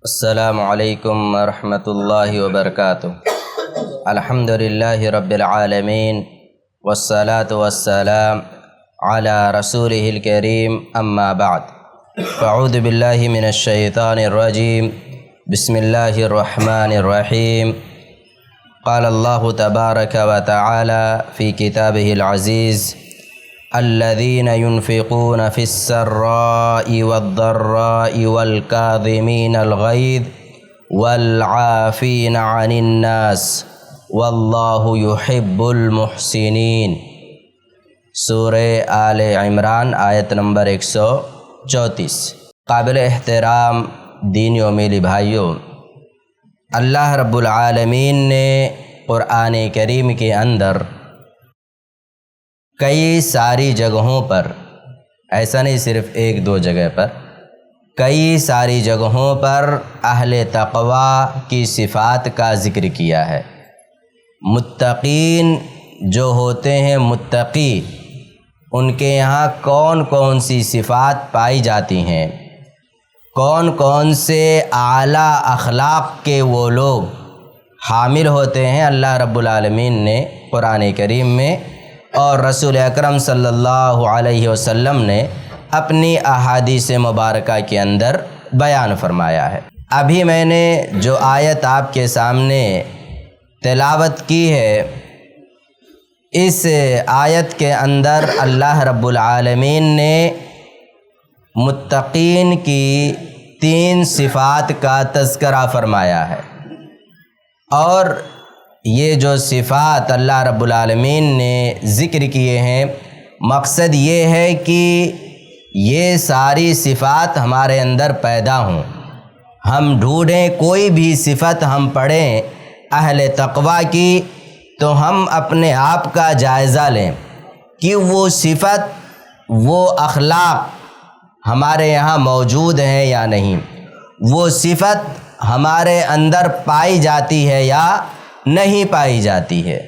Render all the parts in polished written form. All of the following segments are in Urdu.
السلام علیکم ورحمۃ اللہ وبرکاتہ۔ الحمد للہ رب العالمین والصلاة والسلام علی رسولہ الکریم اما بعد فاعوذ باللہ من الشیطان الرجیم بسم اللہ الرحمن الرحیم۔ قال اللہ تبارک و تعالی فی کتابہ العزیز الذین ينفقون فی السراء والضراء والکاظمین الغیظ والعافین عن الناس واللہ یحب المحسنین۔ سورہ آل عمران آیت نمبر 134۔ قابل احترام دینی و میلی بھائیوں، اللہ رب العالمین نے قرآن کریم کے اندر کئی ساری جگہوں پر، ایسا نہیں صرف ایک دو جگہ پر، کئی ساری جگہوں پر اہل تقوی کی صفات کا ذکر کیا ہے۔ متقین جو ہوتے ہیں، متقی، ان کے یہاں کون کون سی صفات پائی جاتی ہیں، کون کون سے اعلیٰ اخلاق کے وہ لوگ حامل ہوتے ہیں، اللہ رب العالمین نے قرآن کریم میں اور رسول اکرم صلی اللہ علیہ وسلم نے اپنی احادیث مبارکہ کے اندر بیان فرمایا ہے۔ ابھی میں نے جو آیت آپ کے سامنے تلاوت کی ہے، اس آیت کے اندر اللہ رب العالمین نے متقین کی 3 صفات کا تذکرہ فرمایا ہے، اور یہ جو صفات اللہ رب العالمین نے ذکر کیے ہیں، مقصد یہ ہے کہ یہ ساری صفات ہمارے اندر پیدا ہوں۔ ہم ڈھونڈیں کوئی بھی صفت ہم پڑھیں اہل تقوی کی، تو ہم اپنے آپ کا جائزہ لیں کہ وہ صفت، وہ اخلاق ہمارے یہاں موجود ہیں یا نہیں، وہ صفت ہمارے اندر پائی جاتی ہے یا نہیں پائی جاتی ہے۔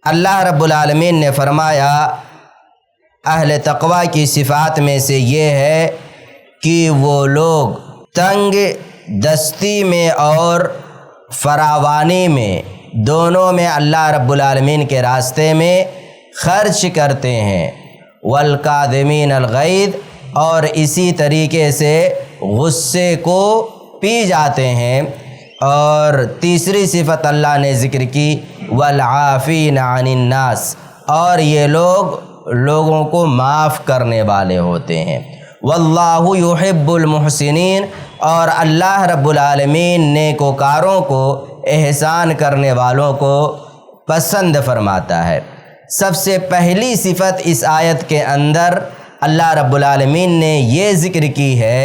اللہ رب العالمین نے فرمایا اہل تقوی کی صفات میں سے یہ ہے کہ وہ لوگ تنگ دستی میں اور فراوانی میں، دونوں میں اللہ رب العالمین کے راستے میں خرچ کرتے ہیں، والکاظمین الغیظ، اور اسی طریقے سے غصے کو پی جاتے ہیں۔ اور تیسری صفت اللہ نے ذکر کی، والعافین عن الناس، اور یہ لوگوں کو معاف کرنے والے ہوتے ہیں۔ واللہ یحب المحسنین، اور اللہ رب العالمین نیکوکاروں کو، احسان کرنے والوں کو پسند فرماتا ہے۔ سب سے پہلی صفت اس آیت کے اندر اللہ رب العالمین نے یہ ذکر کی ہے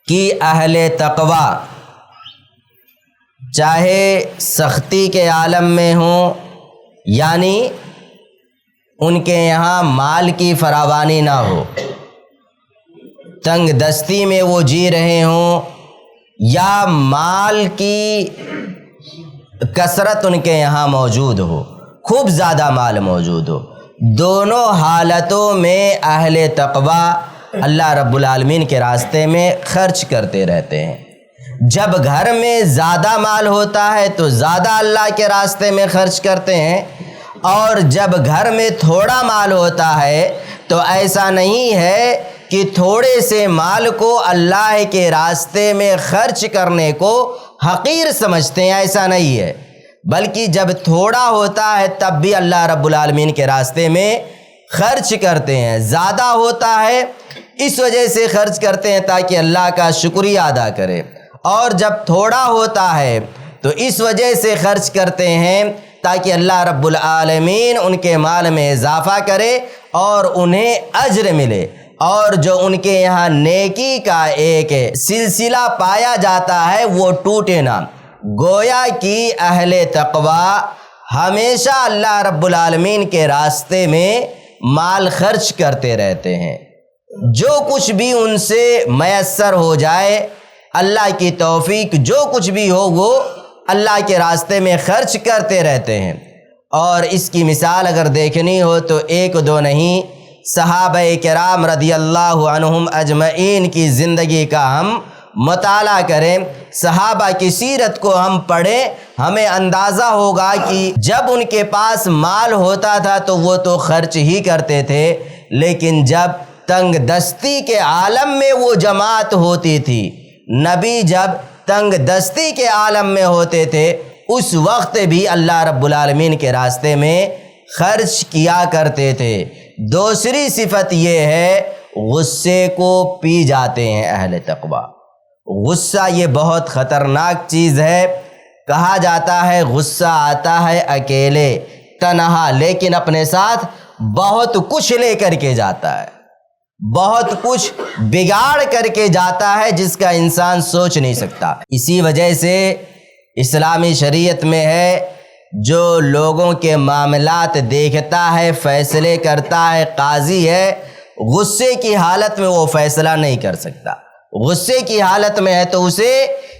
کہ اہل تقوی چاہے سختی کے عالم میں ہوں، یعنی ان کے یہاں مال کی فراوانی نہ ہو، تنگ دستی میں وہ جی رہے ہوں، یا مال کی کثرت ان کے یہاں موجود ہو، خوب زیادہ مال موجود ہو، دونوں حالتوں میں اہل تقوی اللہ رب العالمین کے راستے میں خرچ کرتے رہتے ہیں۔ جب گھر میں زیادہ مال ہوتا ہے تو زیادہ اللہ کے راستے میں خرچ کرتے ہیں، اور جب گھر میں تھوڑا مال ہوتا ہے تو ایسا نہیں ہے کہ تھوڑے سے مال کو اللہ کے راستے میں خرچ کرنے کو حقیر سمجھتے ہیں، ایسا نہیں ہے، بلکہ جب تھوڑا ہوتا ہے تب بھی اللہ رب العالمین کے راستے میں خرچ کرتے ہیں۔ زیادہ ہوتا ہے اس وجہ سے خرچ کرتے ہیں تاکہ اللہ کا شکریہ ادا کرے، اور جب تھوڑا ہوتا ہے تو اس وجہ سے خرچ کرتے ہیں تاکہ اللہ رب العالمین ان کے مال میں اضافہ کرے اور انہیں اجر ملے، اور جو ان کے یہاں نیکی کا ایک سلسلہ پایا جاتا ہے وہ ٹوٹے نہ۔ گویا کہ اہل تقوی ہمیشہ اللہ رب العالمین کے راستے میں مال خرچ کرتے رہتے ہیں، جو کچھ بھی ان سے میسر ہو جائے، اللہ کی توفیق جو کچھ بھی ہو وہ اللہ کے راستے میں خرچ کرتے رہتے ہیں۔ اور اس کی مثال اگر دیکھنی ہو تو ایک دو نہیں، صحابہ کرام رضی اللہ عنہم اجمعین کی زندگی کا ہم مطالعہ کریں، صحابہ کی سیرت کو ہم پڑھیں، ہمیں اندازہ ہوگا کہ جب ان کے پاس مال ہوتا تھا تو وہ تو خرچ ہی کرتے تھے، لیکن جب تنگ دستی کے عالم میں وہ جماعت ہوتی تھی، نبی جب تنگ دستی کے عالم میں ہوتے تھے اس وقت بھی اللہ رب العالمین کے راستے میں خرچ کیا کرتے تھے۔ دوسری صفت یہ ہے غصے کو پی جاتے ہیں اہل تقوی۔ غصہ یہ بہت خطرناک چیز ہے۔ کہا جاتا ہے غصہ آتا ہے اکیلے تنہا، لیکن اپنے ساتھ بہت کچھ لے کر کے جاتا ہے، بہت کچھ بگاڑ کر کے جاتا ہے جس کا انسان سوچ نہیں سکتا۔ اسی وجہ سے اسلامی شریعت میں ہے جو لوگوں کے معاملات دیکھتا ہے، فیصلے کرتا ہے، قاضی ہے، غصے کی حالت میں وہ فیصلہ نہیں کر سکتا۔ غصے کی حالت میں ہے تو اسے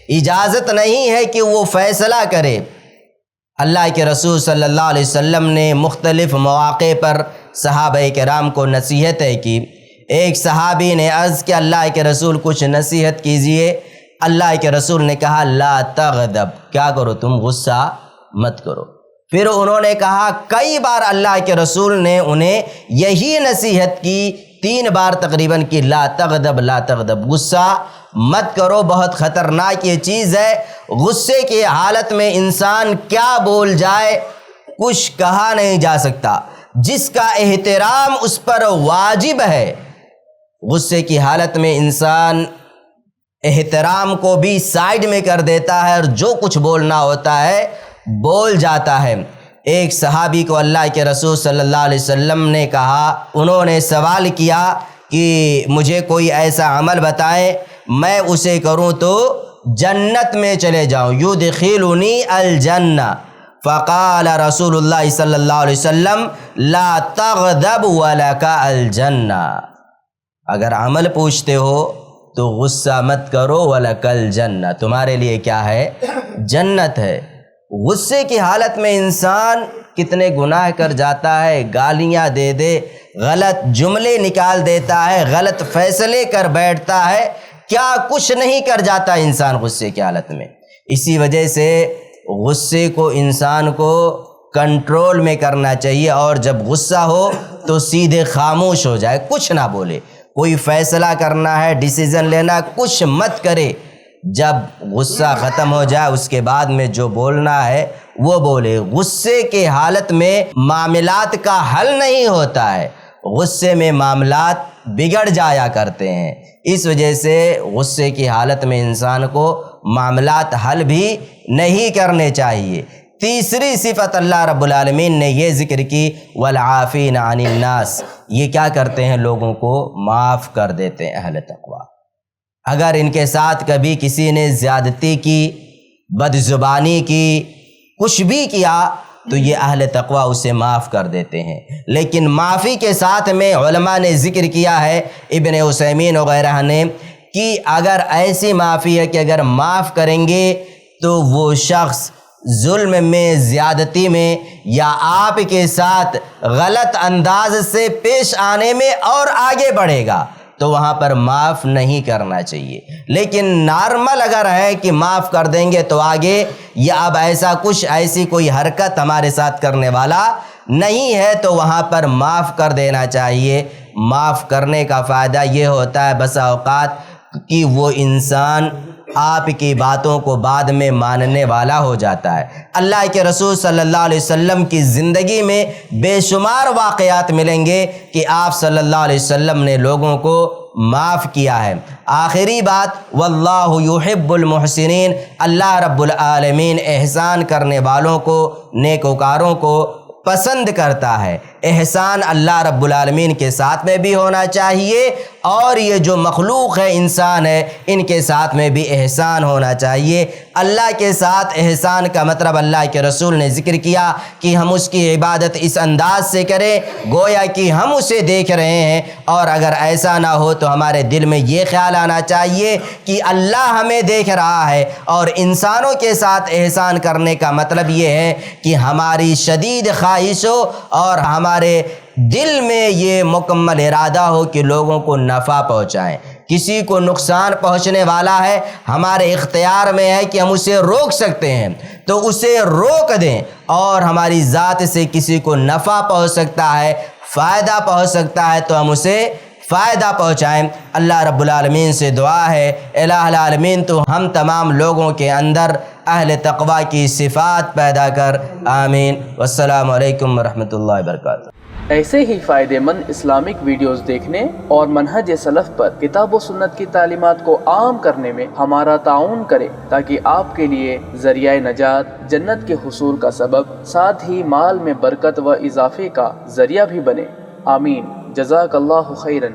اجازت نہیں ہے کہ وہ فیصلہ کرے۔ اللہ کے رسول صلی اللہ علیہ وسلم نے مختلف مواقع پر صحابہ کرام کو نصیحتیں کی۔ ایک صحابی نے عرض کہ اللہ کے رسول کچھ نصیحت کیجئے۔ اللہ کے رسول نے کہا لا تغضب، کیا کرو تم غصہ مت کرو۔ پھر انہوں نے کہا، کئی بار اللہ کے رسول نے انہیں یہی نصیحت کی، 3 بار تقریباً کہ لا تغضب لا تغضب، غصہ مت کرو، بہت خطرناک یہ چیز ہے۔ غصے کی حالت میں انسان کیا بول جائے کچھ کہا نہیں جا سکتا، جس کا احترام اس پر واجب ہے۔ غصے کی حالت میں انسان احترام کو بھی سائیڈ میں کر دیتا ہے اور جو کچھ بولنا ہوتا ہے بول جاتا ہے۔ ایک صحابی کو اللہ کے رسول صلی اللہ علیہ وسلم نے کہا، انہوں نے سوال کیا کہ مجھے کوئی ایسا عمل بتائیں میں اسے کروں تو جنت میں چلے جاؤں، یدخلنی الجنہ۔ فقال رسول اللہ صلی اللہ علیہ وسلم لا تغضب ولک الجنہ، اگر عمل پوچھتے ہو تو غصہ مت کرو، ولک الجنہ، تمہارے لیے کیا ہے؟ جنت ہے۔ غصے کی حالت میں انسان کتنے گناہ کر جاتا ہے، گالیاں دے دے، غلط جملے نکال دیتا ہے، غلط فیصلے کر بیٹھتا ہے، کیا کچھ نہیں کر جاتا انسان غصے کی حالت میں۔ اسی وجہ سے غصے کو انسان کو کنٹرول میں کرنا چاہیے، اور جب غصہ ہو تو سیدھے خاموش ہو جائے، کچھ نہ بولے۔ کوئی فیصلہ کرنا ہے، ڈیسیزن لینا، کچھ مت کرے۔ جب غصہ ختم ہو جائے اس کے بعد میں جو بولنا ہے وہ بولے۔ غصے کے حالت میں معاملات کا حل نہیں ہوتا ہے، غصے میں معاملات بگڑ جایا کرتے ہیں۔ اس وجہ سے غصے کی حالت میں انسان کو معاملات حل بھی نہیں کرنے چاہیے۔ تیسری صفت اللہ رب العالمین نے یہ ذکر کی، والعافین عن الناس، یہ کیا کرتے ہیں؟ لوگوں کو معاف کر دیتے ہیں اہل تقوی۔ اگر ان کے ساتھ کبھی کسی نے زیادتی کی، بد زبانی کی، کچھ بھی کیا تو یہ اہل تقوی اسے معاف کر دیتے ہیں۔ لیکن معافی کے ساتھ میں علماء نے ذکر کیا ہے، ابن عثیمین وغیرہ نے، کہ اگر ایسی معافی ہے کہ اگر معاف کریں گے تو وہ شخص ظلم میں، زیادتی میں، یا آپ کے ساتھ غلط انداز سے پیش آنے میں اور آگے بڑھے گا تو وہاں پر معاف نہیں کرنا چاہیے۔ لیکن نارمل اگر ہے کہ معاف کر دیں گے تو آگے، یا اب ایسا کچھ ایسی کوئی حرکت ہمارے ساتھ کرنے والا نہیں ہے تو وہاں پر معاف کر دینا چاہیے۔ معاف کرنے کا فائدہ یہ ہوتا ہے بسا اوقات کہ وہ انسان آپ کی باتوں کو بعد میں ماننے والا ہو جاتا ہے۔ اللہ کے رسول صلی اللہ علیہ وسلم کی زندگی میں بے شمار واقعات ملیں گے کہ آپ صلی اللہ علیہ وسلم نے لوگوں کو معاف کیا ہے۔ آخری بات، واللہ یحب المحسنین، اللہ رب العالمین احسان کرنے والوں کو، نیکوکاروں کو پسند کرتا ہے۔ احسان اللہ رب العالمین کے ساتھ میں بھی ہونا چاہیے، اور یہ جو مخلوق ہے، انسان ہے، ان کے ساتھ میں بھی احسان ہونا چاہیے۔ اللہ کے ساتھ احسان کا مطلب اللہ کے رسول نے ذکر کیا کہ ہم اس کی عبادت اس انداز سے کریں گویا کہ ہم اسے دیکھ رہے ہیں، اور اگر ایسا نہ ہو تو ہمارے دل میں یہ خیال آنا چاہیے کہ اللہ ہمیں دیکھ رہا ہے۔ اور انسانوں کے ساتھ احسان کرنے کا مطلب یہ ہے کہ ہماری شدید خواہش ہو اور ہمارے دل میں یہ مکمل ارادہ ہو کہ لوگوں کو نفع پہنچائیں۔ کسی کو نقصان پہنچنے والا ہے، ہمارے اختیار میں ہے کہ ہم اسے روک سکتے ہیں تو اسے روک دیں، اور ہماری ذات سے کسی کو نفع پہنچ سکتا ہے، فائدہ پہنچ سکتا ہے تو ہم اسے فائدہ پہنچائیں۔ اللہ رب العالمین سے دعا ہے، الہ العالمین تو ہم تمام لوگوں کے اندر اہل تقوی کی صفات پیدا کر، آمین۔ والسلام علیکم ورحمۃ اللہ وبرکاتہ۔ ایسے ہی فائدہ مند اسلامک ویڈیوز دیکھنے اور منہج سلف پر کتاب و سنت کی تعلیمات کو عام کرنے میں ہمارا تعاون کریں، تاکہ آپ کے لیے ذریعہ نجات، جنت کے حصول کا سبب، ساتھ ہی مال میں برکت و اضافے کا ذریعہ بھی بنے، آمین۔ جزاک اللہ خیرن۔